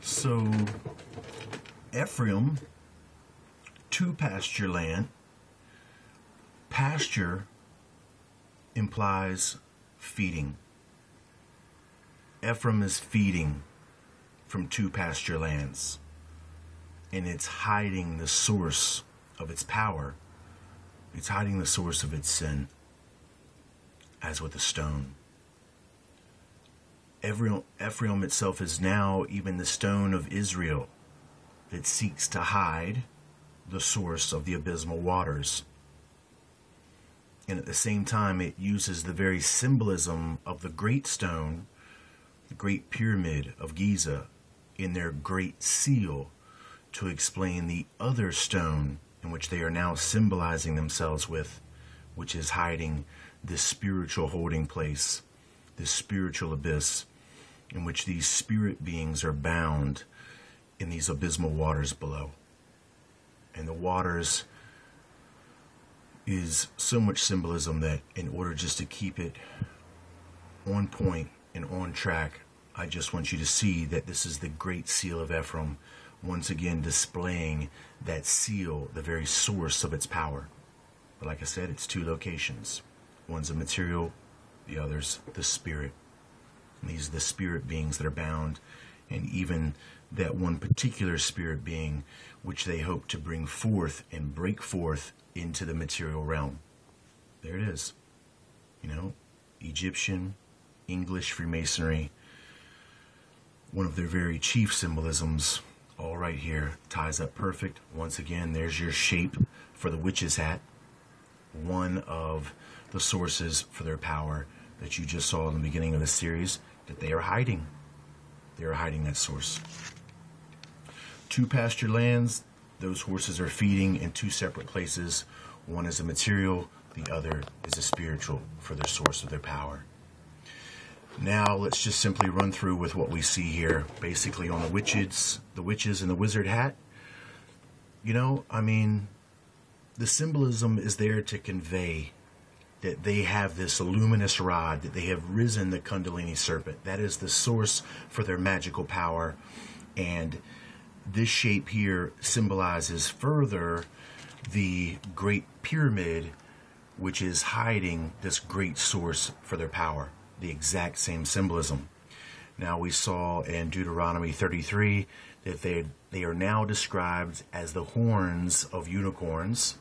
So, Ephraim, to pasture land. Pasture implies feeding. Ephraim is feeding from two pasture lands, and it's hiding the source of its power. It's hiding the source of its sin, as with a stone. Ephraim itself is now even the stone of Israel that seeks to hide the source of the abysmal waters. And at the same time, it uses the very symbolism of the great stone, the great pyramid of Giza, in their great seal to explain the other stone in which they are now symbolizing themselves with, which is hiding this spiritual holding place, this spiritual abyss in which these spirit beings are bound in these abysmal waters below. And the waters is so much symbolism that in order just to keep it on point and on track, I just want you to see that this is the great seal of Ephraim, once again displaying that seal, the very source of its power. But like I said, it's two locations. One's a material, the other's the spirit. And these are the spirit beings that are bound, and even that one particular spirit being which they hope to bring forth and break forth into the material realm. There it is. You know, Egyptian, English Freemasonry, one of their very chief symbolisms, all right here, ties up perfect. Once again, there's your shape for the witch's hat, one of the sources for their power that you just saw in the beginning of the series, that they are hiding. They are hiding that source. Two pasture lands, those horses are feeding in two separate places. One is a material, the other is a spiritual for their source of their power. Now let's just simply run through with what we see here, basically on the witches and the wizard hat. You know, I mean, the symbolism is there to convey that they have this luminous rod, that they have risen the Kundalini serpent. That is the source for their magical power. And this shape here symbolizes further the great pyramid, which is hiding this great source for their power. The exact same symbolism. Now we saw in Deuteronomy 33 that they are now described as the horns of unicorns,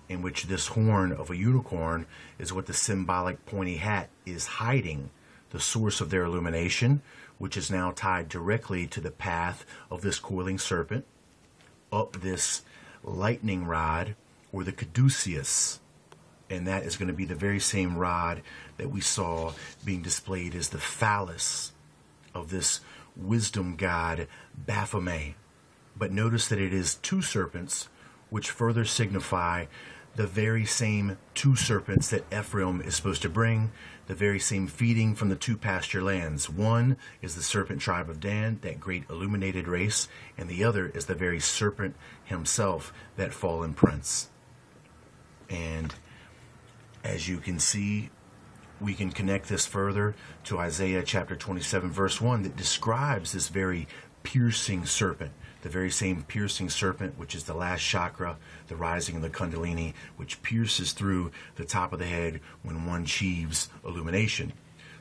in which this horn of a unicorn is what the symbolic pointy hat is hiding, the source of their illumination, which is now tied directly to the path of this coiling serpent, up this lightning rod, or the caduceus. And that is going to be the very same rod that we saw being displayed as the phallus of this wisdom god, Baphomet. But notice that it is two serpents, which further signify the very same two serpents that Ephraim is supposed to bring, the very same feeding from the two pasture lands. One is the serpent tribe of Dan, that great illuminated race, and the other is the very serpent himself, that fallen prince. And as you can see, we can connect this further to Isaiah chapter 27, verse 1, that describes this very piercing serpent, the very same piercing serpent, which is the last chakra, the rising of the Kundalini, which pierces through the top of the head when one achieves illumination.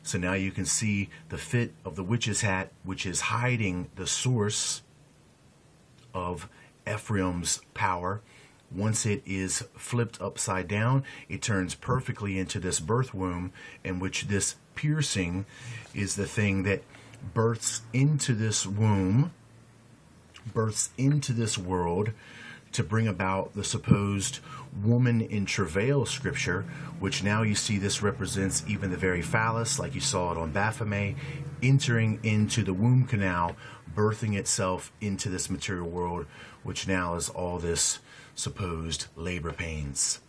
So now you can see the fit of the witch's hat, which is hiding the source of Ephraim's power. Once it is flipped upside down, it turns perfectly into this birth womb, in which this piercing is the thing that births into this womb, births into this world, to bring about the supposed woman in travail scripture, which now you see this represents even the very phallus, like you saw it on Baphomet, entering into the womb canal, birthing itself into this material world, which now is all this supposed labor pains.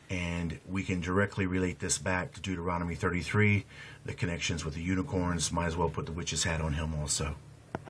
And we can directly relate this back to Deuteronomy 33, the connections with the unicorns. Might as well put the witch's hat on him also.